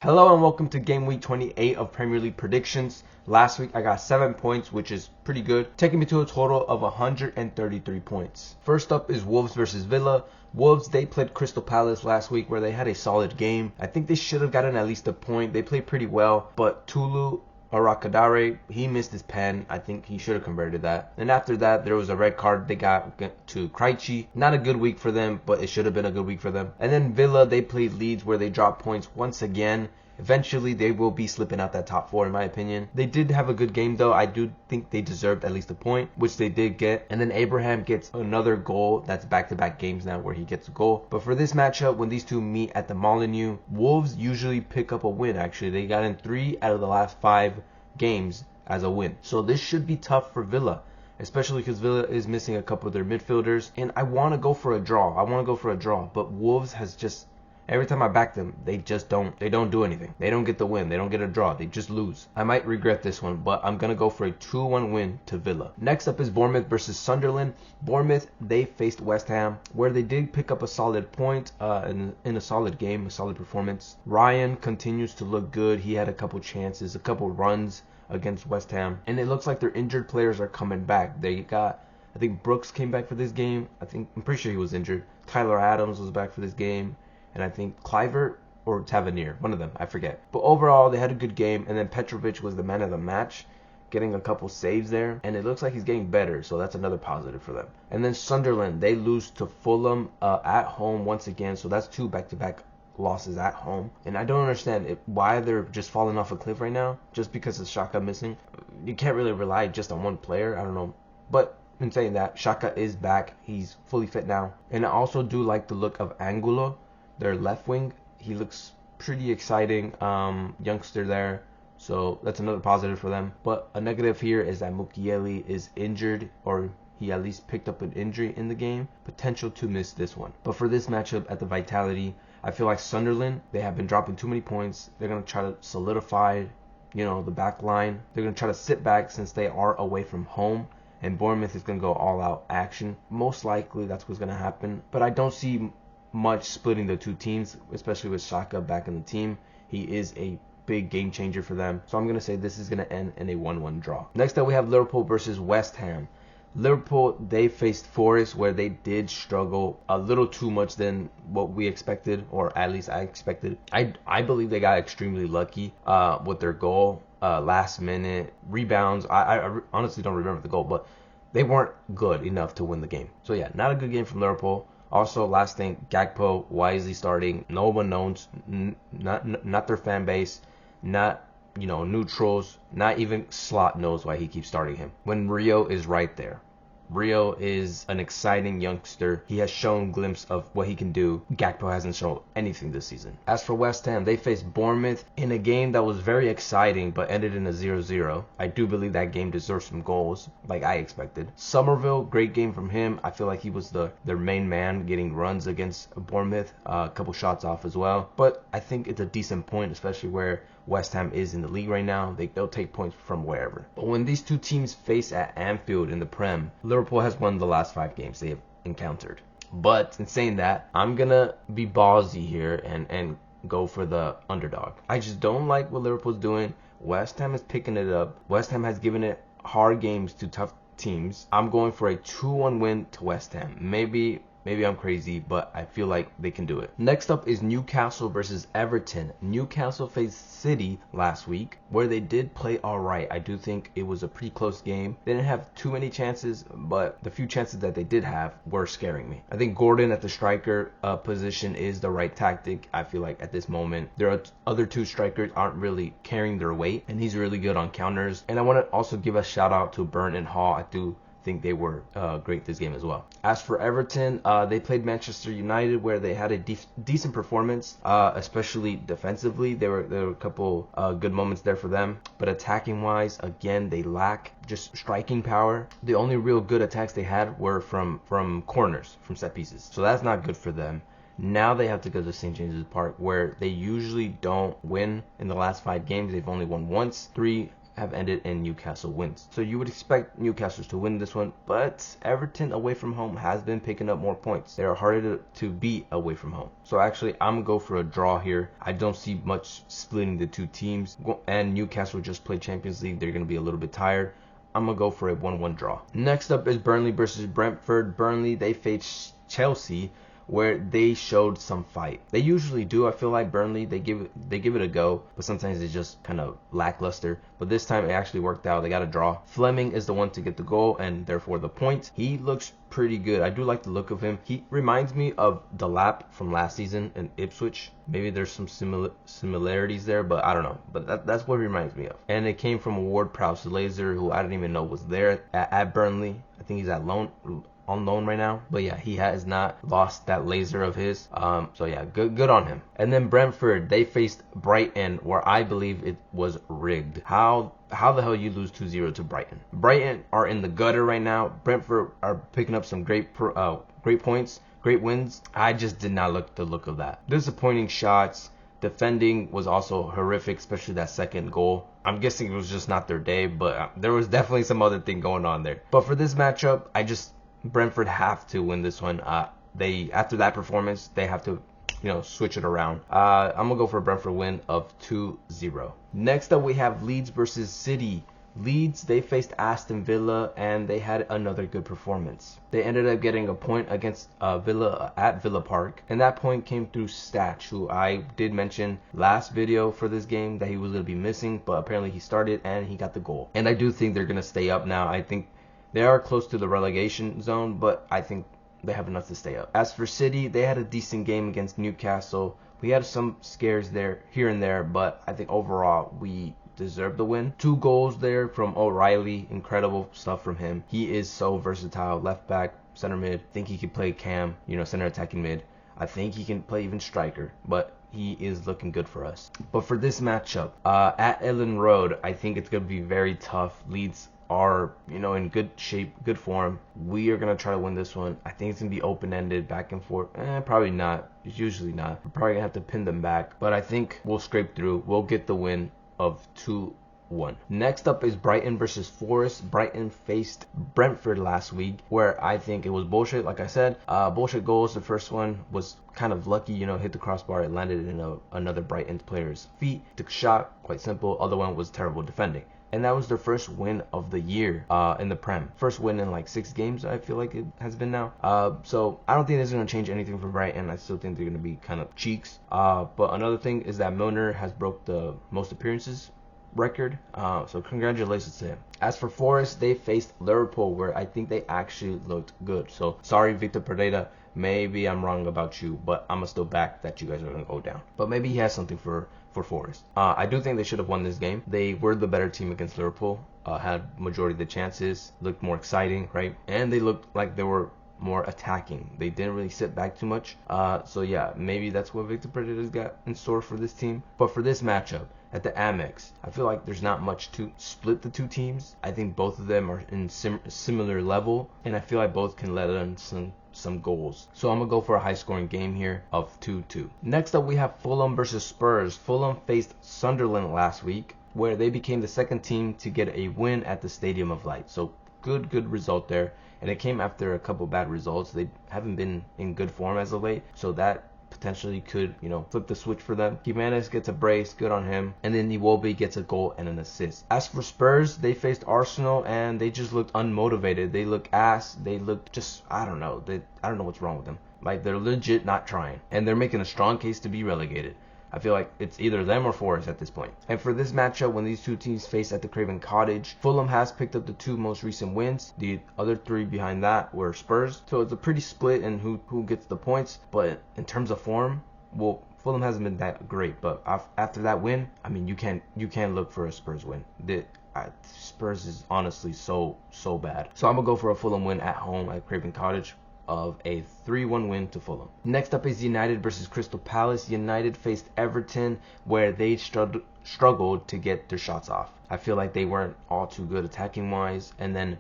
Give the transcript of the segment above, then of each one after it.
Hello and welcome to Game Week 28 of Premier League predictions. Last week I got 7 points, which is pretty good, taking me to a total of 133 points. First up is Wolves versus Villa. Wolves, they played Crystal Palace last week where they had a solid game. I think they should have gotten at least a point. They played pretty well, but Tulu Arakadare, he missed his pen. I think he should have converted that. And after that, there was a red card they got to Krejci. Not a good week for them, but it should have been a good week for them. And then Villa, they played Leeds where they dropped points once again. Eventually, they will be slipping out that top four, in my opinion. They did have a good game, though. I do think they deserved at least a point, which they did get. And then Abraham gets another goal. That's back-to-back games now where he gets a goal. But for this matchup, when these two meet at the Molineux, Wolves usually pick up a win, actually. They got in 3 out of the last 5 games as a win. So this should be tough for Villa, especially because Villa is missing a couple of their midfielders. And I want to go for a draw. But Wolves has just... Every time I back them, they don't do anything. They don't get the win. They don't get a draw. They just lose. I might regret this one, but I'm going to go for a 2-1 win to Villa. Next up is Bournemouth versus Sunderland. Bournemouth, they faced West Ham, where they did pick up a solid point in a solid game, a solid performance. Ryan continues to look good. He had a couple chances, a couple runs against West Ham. And it looks like their injured players are coming back. They got... I think Brooks came back for this game. I'm pretty sure he was injured. Tyler Adams was back for this game. And I think Clivert or Tavernier, one of them, I forget. But overall, they had a good game, and then Petrovic was the man of the match, getting a couple saves there, and it looks like he's getting better, so that's another positive for them. And then Sunderland, they lose to Fulham at home once again, so that's 2 back-to-back losses at home. And I don't understand why they're just falling off a cliff right now, just because of Xhaka missing. You can't really rely just on one player, I don't know. But in saying that, Xhaka is back, he's fully fit now. And I also do like the look of Angulo, their left wing. He looks pretty exciting, youngster there, so that's another positive for them. But a negative here is that Mukiele is injured, or he at least picked up an injury in the game, potential to miss this one. But for this matchup at the Vitality, I feel like Sunderland, they have been dropping too many points. They're going to try to solidify, the back line. They're going to try to sit back since they are away from home, and Bournemouth is going to go all out action. Most likely that's what's going to happen, but I don't see much splitting the two teams, especially with Xhaka back in the team. He is a big game changer for them. So I'm going to say this is going to end in a 1-1 draw. Next up, we have Liverpool versus West Ham. Liverpool, they faced Forest where they did struggle a little too much than what we expected, or at least I expected. I believe they got extremely lucky with their goal, last minute rebounds. I honestly don't remember the goal, but they weren't good enough to win the game. So yeah, not a good game from Liverpool. Also, last thing, Gakpo, why is he starting? No one knows, not their fan base, not, neutrals, not even Slot knows why he keeps starting him, when Rio is right there. Rio is an exciting youngster. He has shown glimpse of what he can do. Gakpo hasn't shown anything this season. As for West Ham, they faced Bournemouth in a game that was very exciting but ended in a 0-0. I do believe that game deserves some goals, like I expected. Somerville, great game from him. I feel like he was their main man, getting runs against Bournemouth, a couple shots off as well. But I think it's a decent point, especially where West Ham is in the league right now. They'll take points from wherever. But when these two teams face at Anfield in the Prem, Liverpool has won the last 5 games they have encountered. But in saying that, I'm going to be ballsy here and go for the underdog. I just don't like what Liverpool's doing. West Ham is picking it up. West Ham has given it hard games to tough teams. I'm going for a 2-1 win to West Ham. Maybe I'm crazy, but I feel like they can do it. Next up is Newcastle versus Everton. Newcastle faced City last week, where they did play alright. I do think it was a pretty close game. They didn't have too many chances, but the few chances that they did have were scaring me. I think Gordon at the striker position is the right tactic. I feel like at this moment, their other 2 strikers aren't really carrying their weight, and he's really good on counters. And I want to also give a shout out to Burn and Hall. I do think they were great this game as well. As for Everton, they played Manchester United where they had a decent performance, especially defensively. There were a couple good moments there for them, but attacking wise, again, they lack just striking power. The only real good attacks they had were from corners, from set pieces, so that's not good for them. Now they have to go to St. James's Park, where they usually don't win in the last 5 games. They've only won once. 3 have ended in Newcastle wins. So you would expect Newcastle to win this one, but Everton away from home has been picking up more points. They are harder to beat away from home. So actually, I'm going to go for a draw here. I don't see much splitting the two teams, and Newcastle just played Champions League. They're going to be a little bit tired. I'm going to go for a 1-1 draw. Next up is Burnley versus Brentford. Burnley, they faced Chelsea, where they showed some fight. They usually do. I feel like Burnley, they give it a go, but sometimes it's just kind of lackluster. But this time it actually worked out. They got a draw. Fleming is the one to get the goal and therefore the point. He looks pretty good. I do like the look of him. He reminds me of Delap from last season in Ipswich. Maybe there's some similarities there, but I don't know. But that's what he reminds me of. And it came from a Ward-Prowse Laser, who I didn't even know was there at Burnley. I think he's on loan right now, but yeah, he has not lost that laser of his. So yeah, good on him. And then Brentford, they faced Brighton, where I believe it was rigged. How the hell you lose 2-0 to Brighton? Brighton are in the gutter right now. Brentford are picking up some great points, great wins. I just did not like the look of that. Disappointing shots. Defending was also horrific, especially that second goal. I'm guessing it was just not their day, but there was definitely some other thing going on there. But for this matchup, Brentford have to win this one. After that performance, they have to, switch it around. I'm gonna go for a Brentford win of 2-0. Next up, we have Leeds versus City. Leeds, they faced Aston Villa, and they had another good performance. They ended up getting a point against Villa at Villa Park, and that point came through Statch, who I did mention last video for this game that he was going to be missing, but apparently he started and he got the goal. And I do think they're going to stay up now. I think they are close to the relegation zone, but I think they have enough to stay up. As for City, they had a decent game against Newcastle. We had some scares there, here and there, but I think overall we deserved the win. 2 goals there from O'Reilly. Incredible stuff from him. He is so versatile. Left back, center mid. I think he could play cam, center attacking mid. I think he can play even striker, but he is looking good for us. But for this matchup, at Ellen Road, I think it's going to be very tough. Leeds are, in good shape, good form. We are going to try to win this one. I think it's going to be open-ended, back and forth. Probably not. It's usually not. We're probably going to have to pin them back. But I think we'll scrape through. We'll get the win of 2-1. Next up is Brighton versus Forest. Brighton faced Brentford last week, where I think it was bullshit. Like I said, bullshit goals. The first one was kind of lucky, hit the crossbar. It landed in another Brighton player's feet. Took a shot, quite simple. Other one was terrible defending. And that was their first win of the year in the Prem. First win in like 6 games, I feel like it has been now. So I don't think this is going to change anything for Brighton. I still think they're going to be kind of cheeks. But another thing is that Milner has broke the most appearances record. So congratulations to him. As for Forest, they faced Liverpool, where I think they actually looked good. So sorry, Victor Pereira. Maybe I'm wrong about you, but I'm going to still back that you guys are going to go down. But maybe he has something for Forest. I do think they should have won this game. They were the better team against Liverpool. Had majority of the chances. Looked more exciting, right? And they looked like they were more attacking. They didn't really sit back too much. So yeah, maybe that's what Victor Pereira's got in store for this team. But for this matchup at the Amex, I feel like there's not much to split the two teams. I think both of them are in similar level, and I feel like both can let in some goals. So I'm gonna go for a high scoring game here of 2-2. Next up, we have Fulham versus Spurs. Fulham faced Sunderland last week, where they became the second team to get a win at the Stadium of Light. So good result there. And it came after a couple bad results. They haven't been in good form as of late, so that potentially could, flip the switch for them. Jimenez gets a brace, good on him. And then Iwobi gets a goal and an assist. As for Spurs, they faced Arsenal and they just looked unmotivated. They look ass. They look just, I don't know. I don't know what's wrong with them. Like, they're legit not trying. And they're making a strong case to be relegated. I feel like it's either them or Forest at this point. And for this matchup, when these two teams face at the Craven Cottage, Fulham has picked up the 2 most recent wins. The other 3 behind that were Spurs. So it's a pretty split in who gets the points. But in terms of form, well, Fulham hasn't been that great. But after that win, I mean, you can't look for a Spurs win. Spurs is honestly so bad. So I'm going to go for a Fulham win at home at Craven Cottage of a 3-1 win to Fulham. Next up is United versus Crystal Palace. United faced Everton, where they struggled to get their shots off. I feel like they weren't all too good attacking wise, and then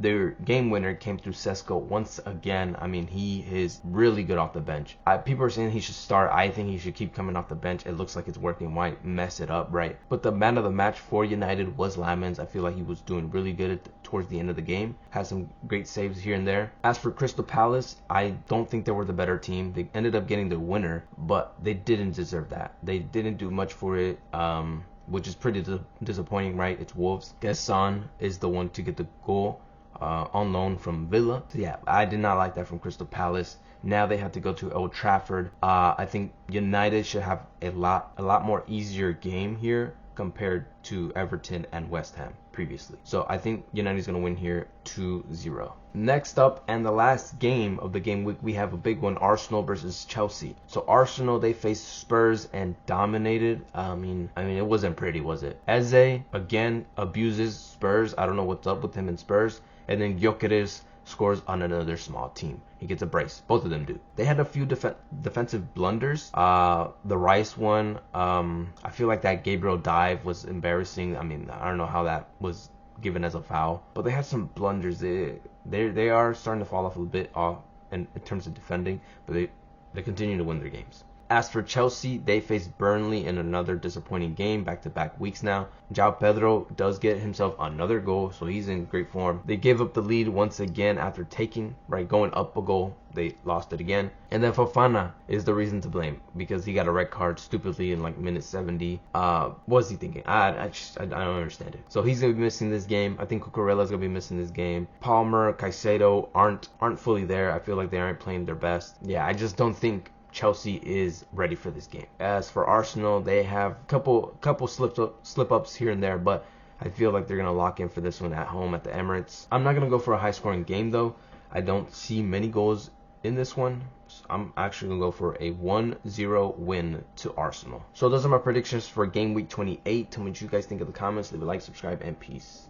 their game winner came through Sesko once again. I mean, he is really good off the bench. People are saying he should start. I think he should keep coming off the bench. It looks like it's working. Why mess it up, right? But the man of the match for United was Lamens. I feel like he was doing really good towards the end of the game. Had some great saves here and there. As for Crystal Palace, I don't think they were the better team. They ended up getting their winner, but they didn't deserve that. They didn't do much for it. Which is pretty disappointing, right? It's Wolves. Gesson is the one to get the goal on loan from Villa. So yeah, I did not like that from Crystal Palace. Now they have to go to Old Trafford. I think United should have a lot more easier game here compared to Everton and West Ham previously. So I think United's going to win here 2-0. Next up, and the last game of the game week, we have a big one, Arsenal versus Chelsea. So Arsenal, they faced Spurs and dominated. I mean, it wasn't pretty, was it? Eze, again, abuses Spurs. I don't know what's up with him in Spurs. And then Gyökeres scores on another small team. He gets a brace. Both of them do. They had a few defensive blunders. The Rice one, I feel like that Gabriel dive was embarrassing. I mean, I don't know how that was given as a foul, but they had some blunders. They are starting to fall off a bit in terms of defending, but they continue to win their games. As for Chelsea, they face Burnley in another disappointing game, back-to-back weeks now. João Pedro does get himself another goal, so he's in great form. They gave up the lead once again after going up a goal. They lost it again. And then Fofana is the reason to blame, because he got a red card stupidly in like minute 70. What was he thinking? I don't understand it. So he's going to be missing this game. I think Cucurella's going to be missing this game. Palmer, Caicedo aren't fully there. I feel like they aren't playing their best. Yeah, I just don't think Chelsea is ready for this game. As for Arsenal, they have a couple slip-ups here and there, but I feel like they're going to lock in for this one at home at the Emirates. I'm not going to go for a high-scoring game, though. I don't see many goals in this one. So I'm actually going to go for a 1-0 win to Arsenal. So those are my predictions for Game Week 28. Tell me what you guys think in the comments. Leave a like, subscribe, and peace.